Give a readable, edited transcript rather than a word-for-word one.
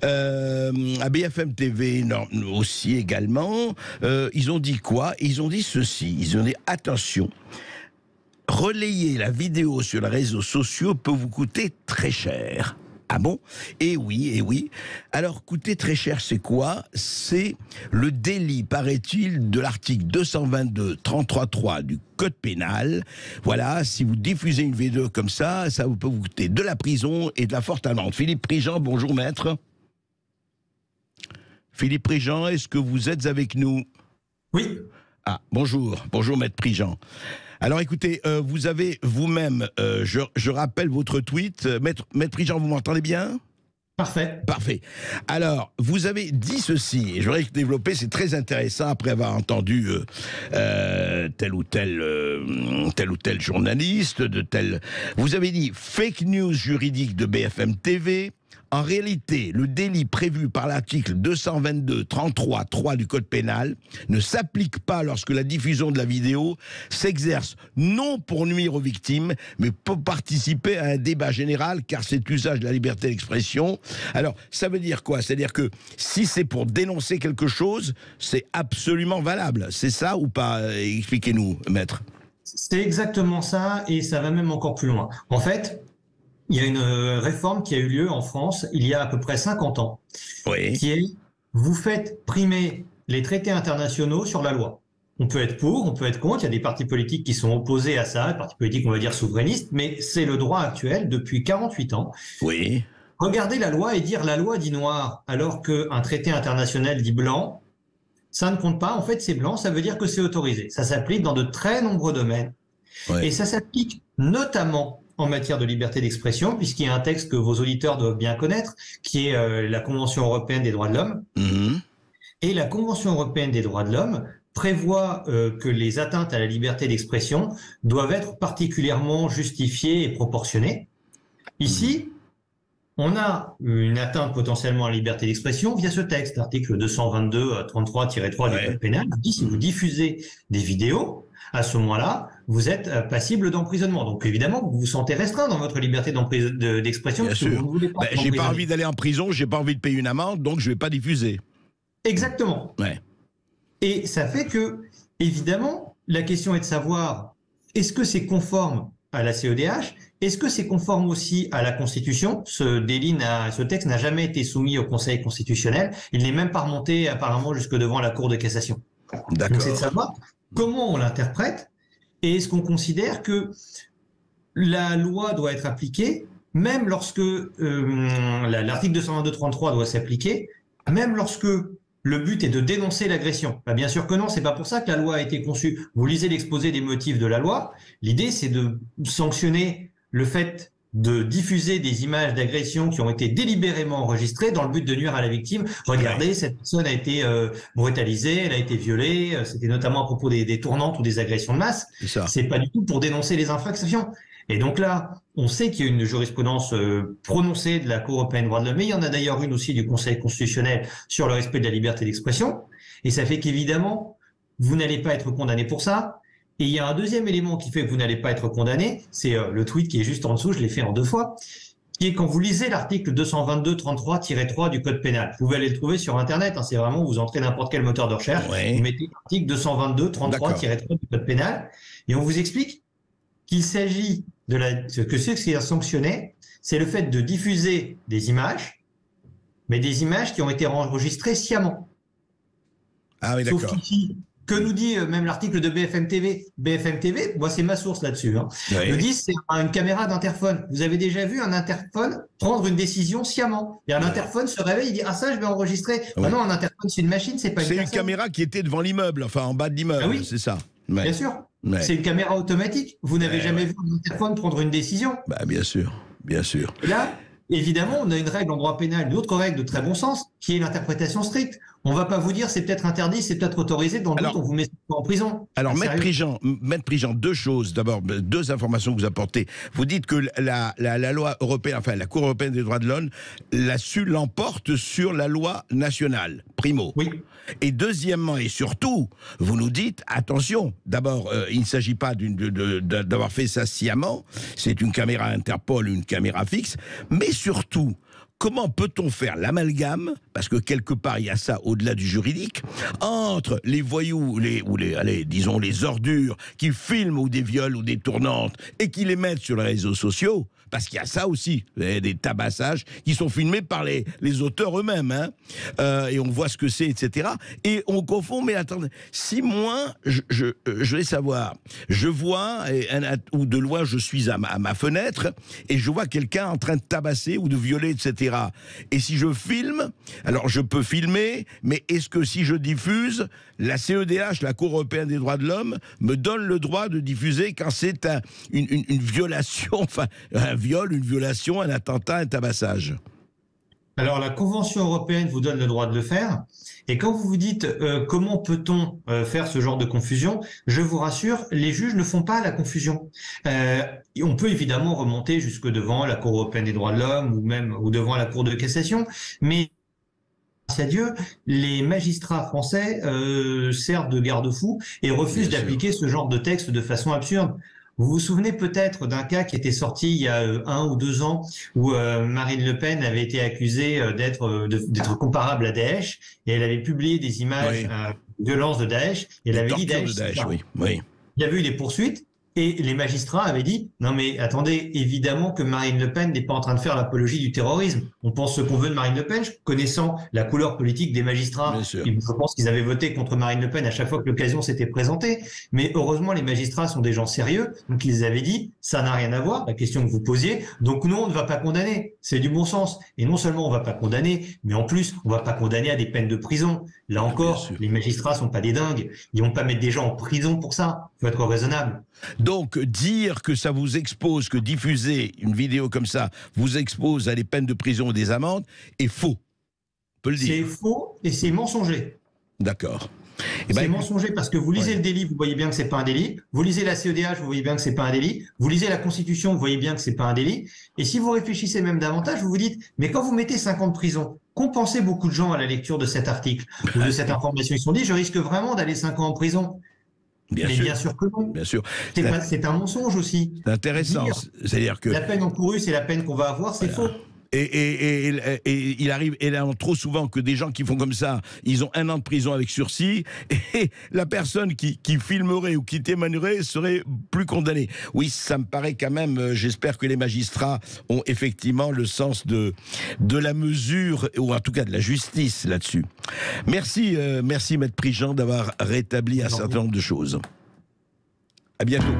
À BFM TV non, aussi également. Ils ont dit quoi? Ils ont dit ceci. Ils ont dit attention. Relayer la vidéo sur les réseaux sociaux peut vous coûter très cher. Ah bon? Eh oui, eh oui. Alors, coûter très cher, c'est quoi? C'est le délit, paraît-il, de l'article 222-33-3 du Code pénal. Voilà, si vous diffusez une vidéo comme ça peut vous coûter de la prison et de la forte amende. Philippe Prigent, bonjour maître. Philippe Prigent, est-ce que vous êtes avec nous? Oui. Ah, bonjour maître Prigent. Alors écoutez, vous avez vous-même, je rappelle votre tweet, maître Prigent, vous m'entendez bien? Parfait. Parfait. Alors, vous avez dit ceci, et je voudrais développer, c'est très intéressant après avoir entendu tel ou tel journaliste, vous avez dit fake news juridique de BFM TV. En réalité, le délit prévu par l'article 222-33-3 du Code pénal ne s'applique pas lorsque la diffusion de la vidéo s'exerce non pour nuire aux victimes, mais pour participer à un débat général, car c'est usage de la liberté d'expression. Alors, ça veut dire quoi? C'est-à-dire que si c'est pour dénoncer quelque chose, c'est absolument valable. C'est ça ou pas? Expliquez-nous, maître. C'est exactement ça, et ça va même encore plus loin. En fait, il y a une réforme qui a eu lieu en France il y a à peu près 50 ans, Oui. qui est « vous faites primer les traités internationaux sur la loi ». On peut être pour, on peut être contre, il y a des partis politiques qui sont opposés à ça, des partis politiques on va dire souverainistes, mais c'est le droit actuel depuis 48 ans. Oui. Regarder la loi et dire la loi dit noir alors qu'un traité international dit blanc, ça ne compte pas, en fait c'est blanc, ça veut dire que c'est autorisé. Ça s'applique dans de très nombreux domaines, Ouais. et ça s'applique notamment en matière de liberté d'expression, puisqu'il y a un texte que vos auditeurs doivent bien connaître, qui est la Convention européenne des droits de l'homme. Mmh. Et la Convention européenne des droits de l'homme prévoit que les atteintes à la liberté d'expression doivent être particulièrement justifiées et proportionnées. Ici, on a une atteinte potentiellement à la liberté d'expression via ce texte, l'article 222-33-3 du Code pénal, qui dit si vous diffusez des vidéos, à ce moment-là, vous êtes passible d'emprisonnement. Donc évidemment, vous vous sentez restreint dans votre liberté d'expression. Bien sûr. Vous ne voulez pas j'ai pas envie d'aller en prison, j'ai pas envie de payer une amende, donc je vais pas diffuser. Exactement. Ouais. Et ça fait que, évidemment, la question est de savoir, est-ce que c'est conforme à la CEDH? Est-ce que c'est conforme aussi à la Constitution? Ce texte n'a jamais été soumis au Conseil constitutionnel. Il n'est même pas remonté apparemment jusque devant la Cour de cassation. D'accord. Donc c'est de savoir comment on l'interprète et est-ce qu'on considère que la loi doit être appliquée même lorsque l'article 222-33 doit s'appliquer, même lorsque le but est de dénoncer l'agression. Bien sûr que non, c'est pas pour ça que la loi a été conçue. Vous lisez l'exposé des motifs de la loi, l'idée c'est de sanctionner le fait de diffuser des images d'agression qui ont été délibérément enregistrées dans le but de nuire à la victime. Regardez, cette personne a été brutalisée, elle a été violée, c'était notamment à propos des tournantes ou des agressions de masse. C'est pas du tout pour dénoncer les infractions. Et donc là, on sait qu'il y a une jurisprudence prononcée de la Cour européenne des droits de l'homme, mais il y en a d'ailleurs une aussi du Conseil constitutionnel sur le respect de la liberté d'expression. Et ça fait qu'évidemment, vous n'allez pas être condamné pour ça. Et il y a un deuxième élément qui fait que vous n'allez pas être condamné, c'est le tweet qui est juste en dessous, je l'ai fait en 2 fois, qui est quand vous lisez l'article 222-33-3 du Code pénal. Vous pouvez aller le trouver sur Internet, c'est vraiment, vous entrez n'importe quel moteur de recherche, vous mettez l'article 222-33-3 du Code pénal, et on vous explique qu'il s'agit que ce qui est sanctionné, c'est le fait de diffuser des images, mais des images qui ont été enregistrées sciemment. Ah oui, d'accord. Sauf qu'ici, que nous dit même l'article de BFM TV? BFM TV, moi c'est ma source là-dessus, nous dit c'est une caméra d'interphone. Vous avez déjà vu un interphone prendre une décision sciemment? Et un interphone se réveille, il dit ah ça je vais enregistrer. Ah non, un interphone c'est une machine, c'est pas une personne. C'est une caméra qui était devant l'immeuble, enfin en bas de l'immeuble, oui. C'est ça. Bien sûr. C'est une caméra automatique. Vous n'avez jamais vu un interphone prendre une décision? Bien sûr, bien sûr. Et là, évidemment, on a une règle en droit pénal, une autre règle de très bon sens, qui est l'interprétation stricte. On ne va pas vous dire c'est peut-être interdit, c'est peut-être autorisé, dans le doute, on vous met en prison. Alors, Maître Prigent, 2 choses. D'abord, 2 informations que vous apportez. Vous dites que la loi européenne, enfin la Cour européenne des droits de l'homme, l'emporte sur la loi nationale, primo. Oui. Et deuxièmement, et surtout, vous nous dites, attention, d'abord, il ne s'agit pas d'avoir fait ça sciemment, c'est une caméra Interpol, une caméra fixe, mais surtout, comment peut-on faire l'amalgame, parce que quelque part il y a ça au-delà du juridique, entre les voyous, disons les ordures qui filment ou des viols ou des tournantes et qui les mettent sur les réseaux sociaux, parce qu'il y a ça aussi, des tabassages qui sont filmés par les auteurs eux-mêmes, hein, et on voit ce que c'est, etc. Et on confond, mais attendez, si moi, je vais savoir, je vois, ou de loin je suis à ma fenêtre, et je vois quelqu'un en train de tabasser ou de violer, etc. Et si je filme, alors je peux filmer, mais est-ce que si je diffuse, la CEDH, la Cour européenne des droits de l'homme, me donne le droit de diffuser quand c'est une violation, enfin un viol, une violation, un attentat, un tabassage? Alors, la Convention européenne vous donne le droit de le faire. Et quand vous vous dites comment peut-on faire ce genre de confusion, je vous rassure, les juges ne font pas la confusion. On peut évidemment remonter jusque devant la Cour européenne des droits de l'homme ou devant la Cour de cassation, mais grâce à Dieu, les magistrats français servent de garde-fous et refusent d'appliquer ce genre de texte de façon absurde. Vous vous souvenez peut-être d'un cas qui était sorti il y a 1 ou 2 ans où Marine Le Pen avait été accusée d'être comparable à Daesh et elle avait publié des images de violence de Daesh et elle avait dit Daesh. Oui. Il y avait eu des poursuites. Et les magistrats avaient dit, non mais attendez, évidemment que Marine Le Pen n'est pas en train de faire l'apologie du terrorisme. On pense ce qu'on veut de Marine Le Pen, connaissant la couleur politique des magistrats. Je pense qu'ils avaient voté contre Marine Le Pen à chaque fois que l'occasion s'était présentée. Mais heureusement, les magistrats sont des gens sérieux. Donc ils avaient dit, ça n'a rien à voir, la question que vous posiez. Donc non, on ne va pas condamner. C'est du bon sens. Et non seulement on ne va pas condamner, mais en plus, on ne va pas condamner à des peines de prison. Là encore, les magistrats sont pas des dingues. Ils vont pas mettre des gens en prison pour ça. Il faut être raisonnable. Donc, dire que ça vous expose, que diffuser une vidéo comme ça vous expose à des peines de prison ou des amendes est faux. On peut le dire. C'est faux et c'est mensonger. D'accord. C'est mensonger parce que vous lisez le délit, vous voyez bien que c'est pas un délit. Vous lisez la CEDH, vous voyez bien que c'est pas un délit. Vous lisez la Constitution, vous voyez bien que c'est pas un délit. Et si vous réfléchissez même davantage, vous vous dites, mais quand vous mettez 5 ans de prison, qu'ont pensé beaucoup de gens à la lecture de cet article ou de cette information? Ils se sont dit, je risque vraiment d'aller 5 ans en prison. Bien sûr que non. Bien sûr. C'est un mensonge aussi. C'est intéressant. C'est-à-dire que la peine encourue, c'est la peine qu'on va avoir, c'est faux. Et il arrive, et là, trop souvent que des gens qui font comme ça, ils ont 1 an de prison avec sursis, et la personne qui filmerait ou qui témoignerait serait plus condamnée. Oui, ça me paraît quand même, j'espère que les magistrats ont effectivement le sens de la mesure, ou en tout cas de la justice là-dessus. Merci, Maître Prigent, d'avoir rétabli un certain nombre de choses. À bientôt.